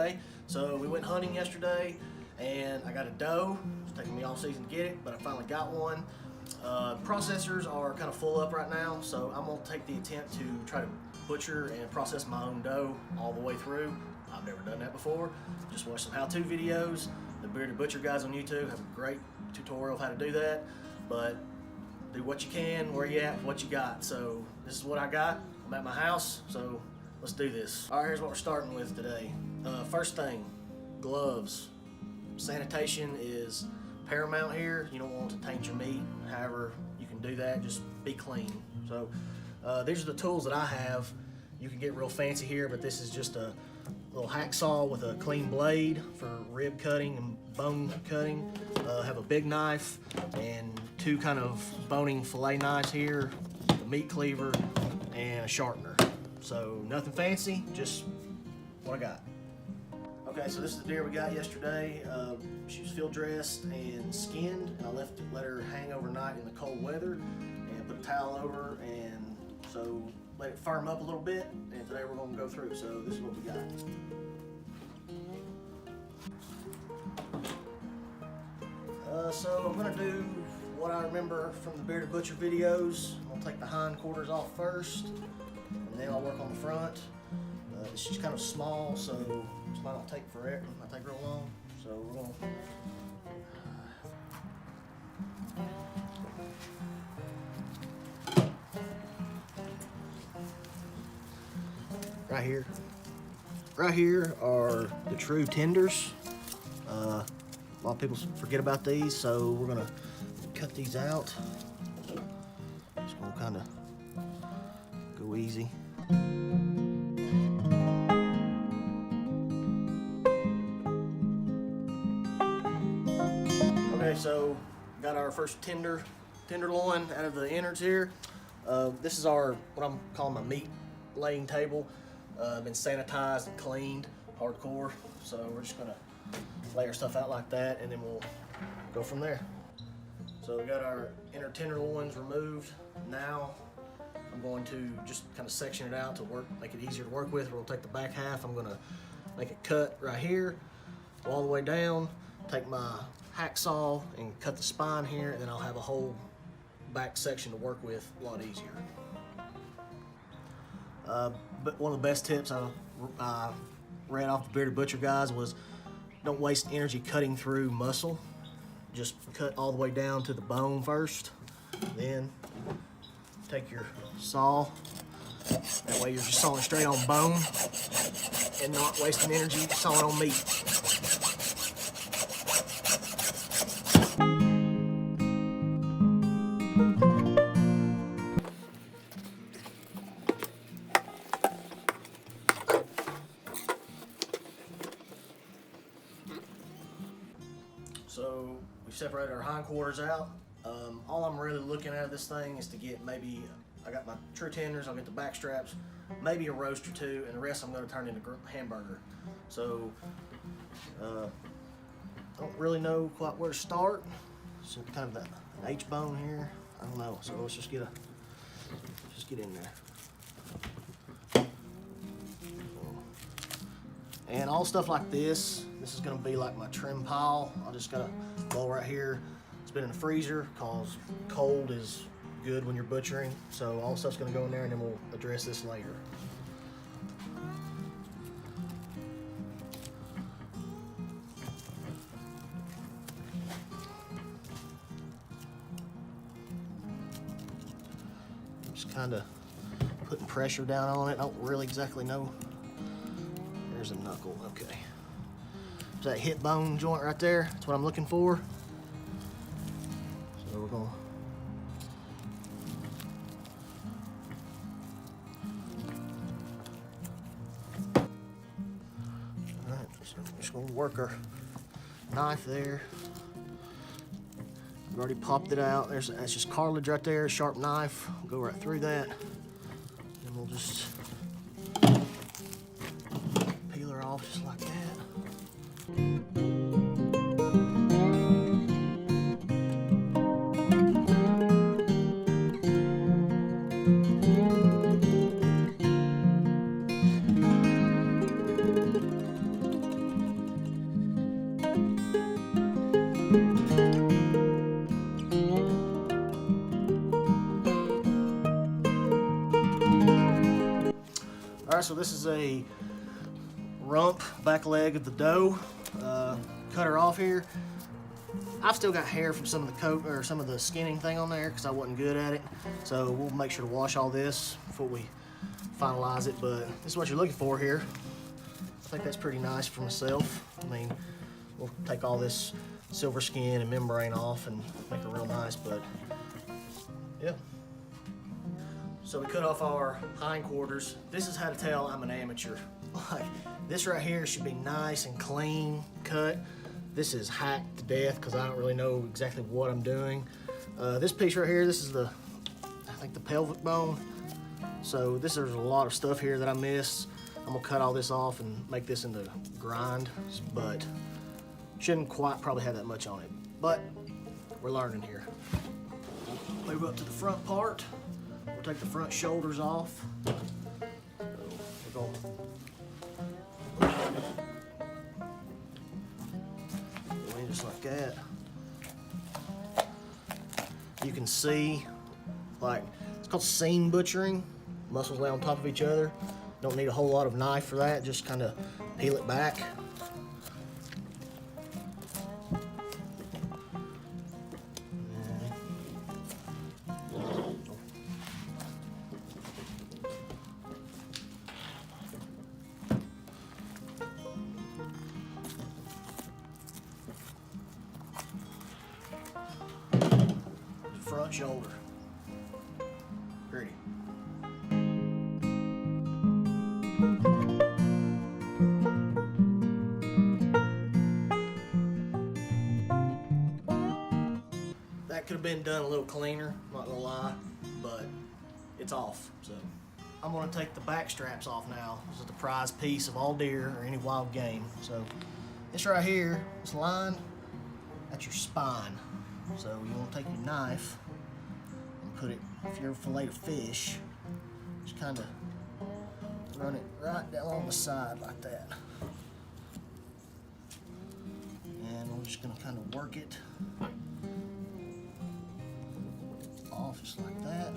yesterday. So we went hunting yesterday and I got a doe. It's taking me all season to get it, but I finally got one. Processors are kind of full up right now, so I'm gonna take the attempt to try to butcher and process my own doe all the way through. I've never done that before. Just watched some how-to videos. The Bearded Butcher guys on YouTube have a great tutorial of how to do that, but do what you can, where you at, what you got. So this is what I got. I'm at my house, so let's do this. All right, here's what we're starting with today. First thing, gloves. Sanitation is paramount here. You don't want to taint your meat. However, you can do that, just be clean. So these are the tools that I have. You can get real fancy here, but this is just a little hacksaw with a clean blade for rib cutting and bone cutting. Have a big knife and two kind of boning fillet knives here, a meat cleaver, and a sharpener. So nothing fancy, just what I got. Okay, so this is the deer we got yesterday. She was field dressed and skinned, and I let her hang overnight in the cold weather and put a towel over, and so let it firm up a little bit, and today we're gonna go through. So this is what we got. So I'm gonna do what I remember from the Bearded Butcher videos. I'm gonna take the hindquarters off first, and then I'll work on the front. She's kind of small, so this might not take forever. It might take real long. So we're gonna. Right here are the true tenders. A lot of people forget about these, so we're gonna cut these out. Just gonna kind of go easy. Okay, so got our first tenderloin out of the innards here. This is what I'm calling my meat laying table. Been sanitized and cleaned hardcore, so we're just gonna lay our stuff out like that, and then we'll go from there. So we got our inner tenderloins removed. Now I'm going to just kind of section it out to make it easier to work with. We'll take the back half. I'm gonna make it cut right here, go all the way down, take my hacksaw and cut the spine here, and then I'll have a whole back section to work with a lot easier. But one of the best tips I read off the Bearded Butcher guys was don't waste energy cutting through muscle. Just cut all the way down to the bone first. Then take your saw. That way you're just sawing straight on bone and not wasting energy sawing on meat. So we've separated our hindquarters out. All I'm really looking at this thing is to get I got my true tenders, I'll get the back straps, maybe a roast or two, and the rest I'm going to turn into hamburger. So I don't really know quite where to start. So kind of an H bone here. I don't know. So let's just get in there. And all stuff like this is gonna be like my trim pile. I just got a bowl right here. It's been in the freezer because cold is good when you're butchering. So all the stuff's gonna go in there, and then we'll address this later. Just kind of putting pressure down on it. I don't really exactly know. There's a knuckle, okay. There's that hip bone joint right there. That's what I'm looking for. So we're gonna Alright, so I'm just gonna work our knife there. I've already popped it out. That's just cartilage right there, sharp knife. We'll go right through that. And we'll just peel her off just like that. Alright, so this is a rump, back leg of the doe. Cut her off here. I've still got hair from some of the coat or some of the skinning thing on there because I wasn't good at it. So we'll make sure to wash all this before we finalize it, but this is what you're looking for here. I think that's pretty nice for myself. I mean, we'll take all this silver skin and membrane off and make it real nice, but yeah. So we cut off our hindquarters. This is how to tell I'm an amateur. Like, this right here should be nice and clean cut. This is hacked to death because I don't really know exactly what I'm doing. This piece right here, this is I think the pelvic bone. So there's a lot of stuff here that I missed. I'm gonna cut all this off and make this into grind, but shouldn't quite probably have that much on it. But we're learning here. Move up to the front part. We'll take the front shoulders off. So we're going. Just like that. You can see, like, it's called seam butchering. Muscles lay on top of each other. Don't need a whole lot of knife for that. Just kind of peel it back. Front shoulder. Pretty. That could have been done a little cleaner, not gonna lie, but it's off. So I'm gonna take the back straps off now. This is the prize piece of all deer or any wild game. So this right here, this line, that's your spine. So you want to take your knife and put it, if you're fillet of fish, just kind of run it right down along the side like that. And we're just going to kind of work it off just like that.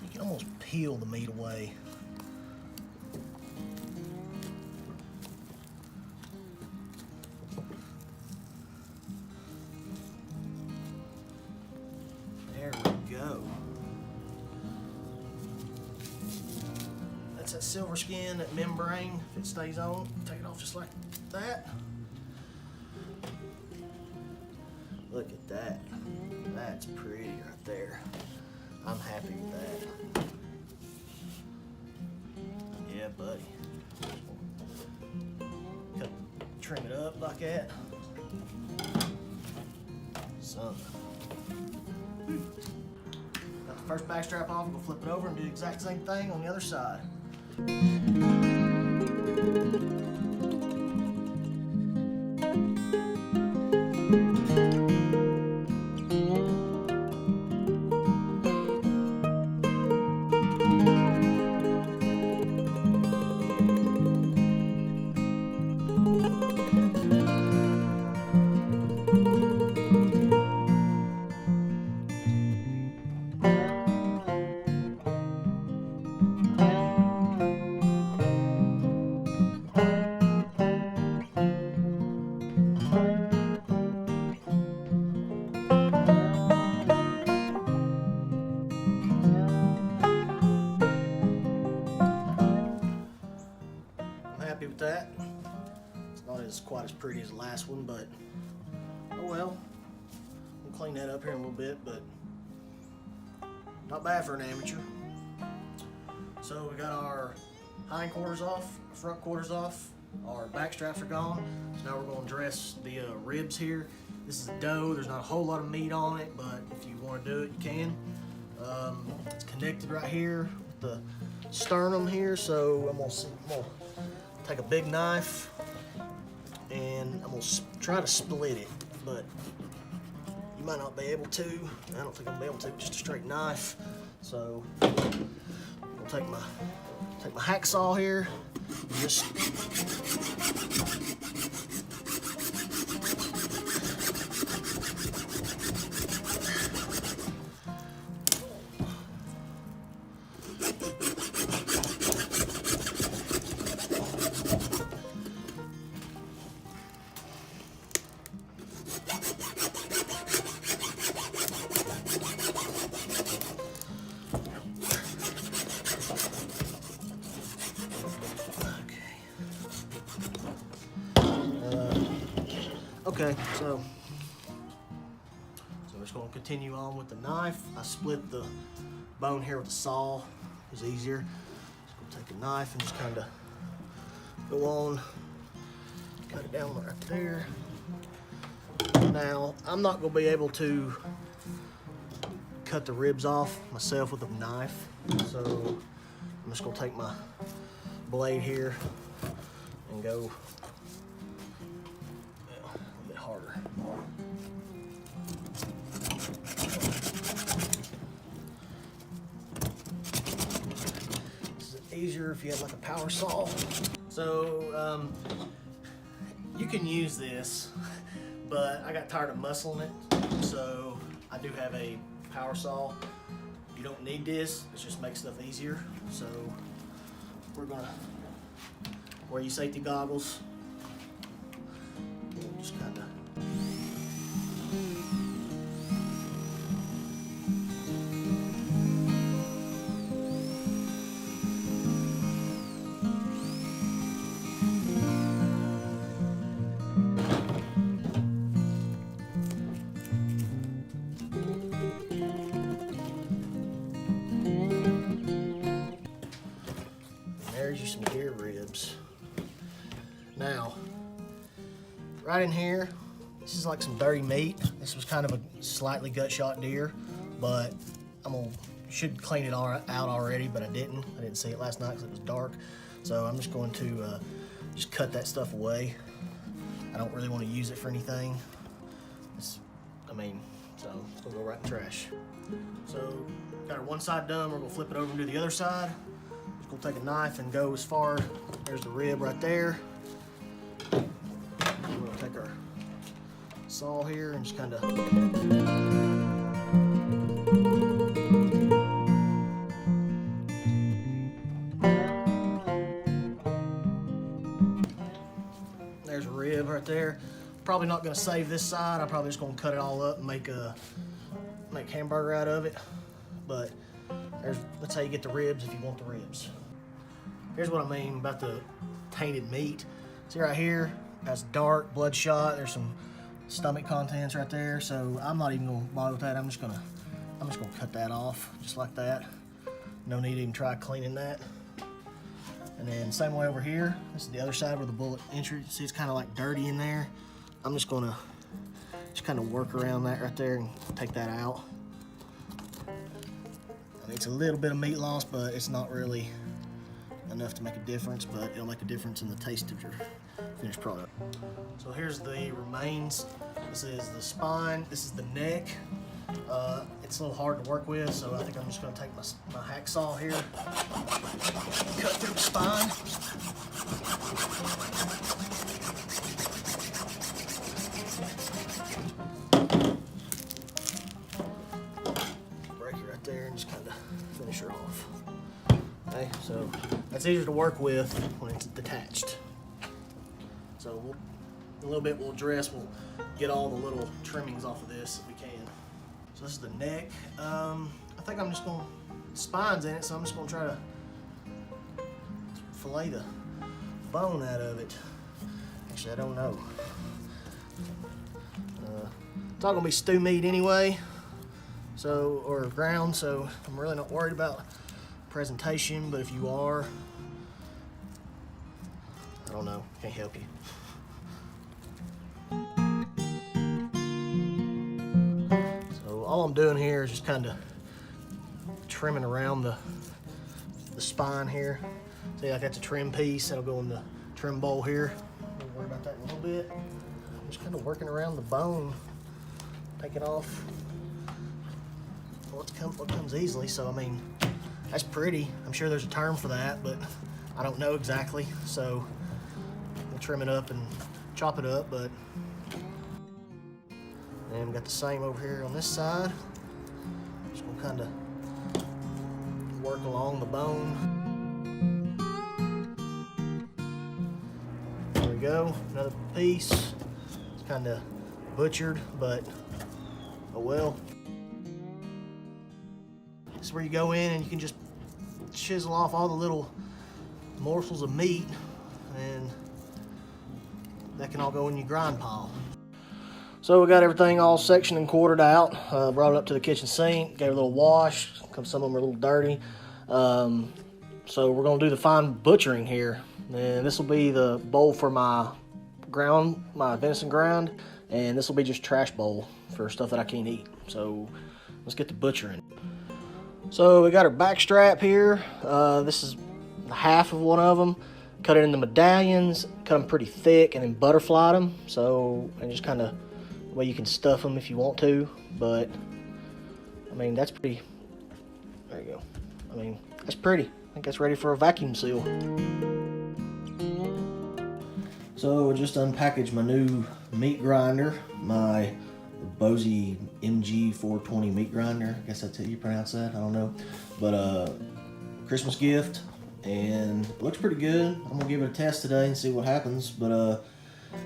You can almost peel the meat away. There we go. That's that silver skin, that membrane. If it stays on, take it off just like that. Look at that. That's pretty right there. I'm happy with that. Yeah, buddy. Trim it up like that. Son. Got the first back strap off, we'll flip it over and do the exact same thing on the other side. Happy with that. It's not quite as pretty as the last one, but oh well. We'll clean that up here in a little bit, but not bad for an amateur. So we got our hind quarters off, front quarters off, our back straps are gone. So now we're going to dress the ribs here. This is a doe. There's not a whole lot of meat on it, but if you want to do it, you can. It's connected right here with the sternum here, so I'm gonna take a big knife and I'm gonna try to split it, but you might not be able to. I don't think I'll be able to, just a straight knife. So I'll take my hacksaw here, just okay, so I'm just going to continue on with the knife. I split the bone here with the saw. It's easier. Just going to take a knife and just kind of go on, cut it down right there. Now, I'm not going to be able to cut the ribs off myself with a knife, so I'm just going to take my blade here and go harder. This is easier if you have like a power saw. So you can use this, but I got tired of muscling it, so I do have a power saw. You don't need this, it just makes stuff easier. So we're gonna wear your safety goggles. Just kind of there's you some deer ribs. Now, right in here, this is like some dirty meat. This was kind of a slightly gut shot deer, but should clean it all out already, but I didn't. I didn't see it last night because it was dark. So I'm just going to just cut that stuff away. I don't really want to use it for anything. So it's gonna go right in the trash. So got our one side done. We're gonna flip it over and do the other side. Just gonna take a knife and go as far. There's the rib right there. We're gonna take our saw here and just kind of there's a rib right there. Probably not gonna save this side. I'm probably just gonna cut it all up and make hamburger out of it. But that's how you get the ribs if you want the ribs. Here's what I mean about the tainted meat. See right here, that's dark, bloodshot. There's some stomach contents right there. So I'm not even gonna bother with that. I'm just gonna cut that off just like that. No need to even try cleaning that. And then same way over here. This is the other side where the bullet entered. See, it's kind of like dirty in there. I'm just gonna kind of work around that right there and take that out. I mean, it's a little bit of meat loss, but it's not really enough to make a difference, but it'll make a difference in the taste of your finished product. So here's the remains. This is the spine, this is the neck. It's a little hard to work with, so I think I'm just gonna take my hacksaw here, cut through the spine. Break it right there and just kind of finish her off. Okay, so that's easier to work with when it's detached. So in a little bit we'll get all the little trimmings off of this if we can. So this is the neck. I think I'm just gonna, spine's in it, so I'm just gonna try to fillet the bone out of it. Actually, I don't know. It's all gonna be stew meat anyway, so, or ground, so I'm really not worried about presentation, but if you are, I don't know, can't help you. So all I'm doing here is just kind of trimming around the spine here. See, I got the trim piece that'll go in the trim bowl here. Don't worry about that in a little bit. I'm just kind of working around the bone take it off. What comes easily, so I mean, that's pretty. I'm sure there's a term for that, but I don't know exactly. So we'll trim it up and chop it up, but and we got the same over here on this side. Just gonna kind of work along the bone. There we go, another piece. It's kind of butchered, but oh well. This is where you go in and you can just chisel off all the little morsels of meat, and that can all go in your grind pile. So we got everything all sectioned and quartered out. Brought it up to the kitchen sink, gave it a little wash. Some of them are a little dirty. So we're gonna do the fine butchering here. And this will be the bowl for my venison ground, and this will be just trash bowl for stuff that I can't eat. So let's get to butchering. So we got our back strap here. This is half of one of them. Cut it into medallions, cut them pretty thick, and then butterfly them. So, and just kind of, well, you can stuff them if you want to, but I mean, that's pretty, there you go. I mean, that's pretty. I think that's ready for a vacuum seal. So I just unpackaged my new meat grinder, my Bose MG420 meat grinder. I guess that's how you pronounce that, I don't know. But Christmas gift, and it looks pretty good. I'm gonna give it a test today and see what happens. But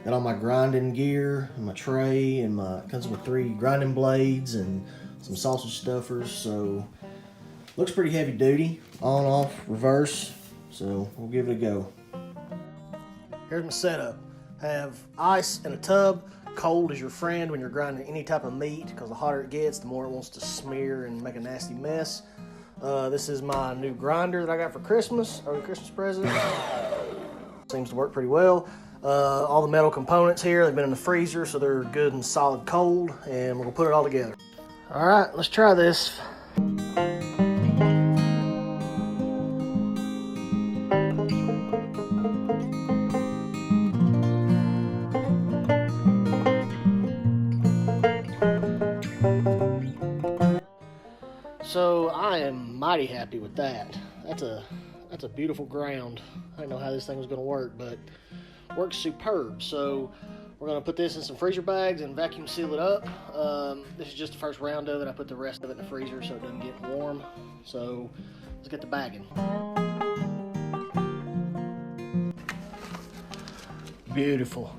got all my grinding gear and my tray, and it comes with 3 grinding blades and some sausage stuffers. So looks pretty heavy duty, on, off, reverse. So we'll give it a go. Here's my setup. I have ice in a tub. Cold is your friend when you're grinding any type of meat, because the hotter it gets, the more it wants to smear and make a nasty mess. This is my new grinder that I got for Christmas, or the Christmas present. Seems to work pretty well. All the metal components here, they've been in the freezer, so they're good and solid cold, and we're gonna put it all together. All right, let's try this. So I am mighty happy with that. That's a beautiful ground. I didn't know how this thing was gonna work, but it works superb. So we're gonna put this in some freezer bags and vacuum seal it up. This is just the first round of it. I put the rest of it in the freezer so it doesn't get warm. So let's get the bagging. Beautiful.